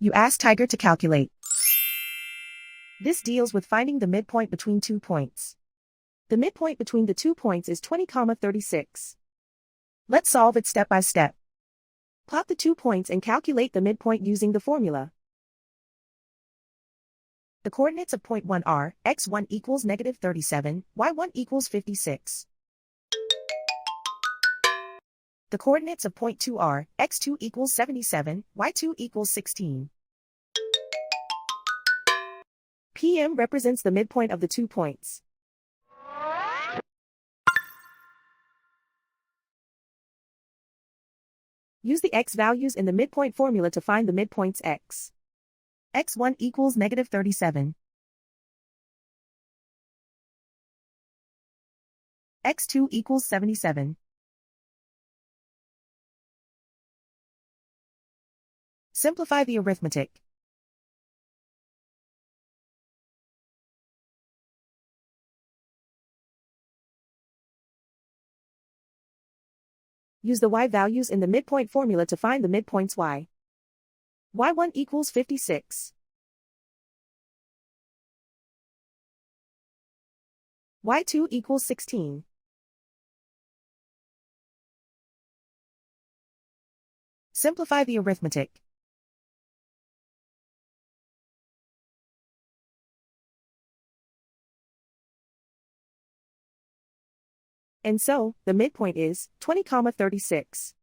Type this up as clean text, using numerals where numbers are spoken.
You ask Tiger to calculate. This deals with finding the midpoint between 2 points. The midpoint between the 2 points is 20,36. Let's solve it step by step. Plot the 2 points and calculate the midpoint using the formula. The coordinates of point 1 are, x1 equals -37, y1 equals 56. The coordinates of point 2 are, x2 equals 77, y2 equals 16. PM represents the midpoint of the 2 points. Use the x values in the midpoint formula to find the midpoints x. x1 equals -37. x2 equals 77. Simplify the arithmetic. Use the y values in the midpoint formula to find the midpoints y. y1 equals 56. y2 equals 16. Simplify the arithmetic. And so, the midpoint is 20,36.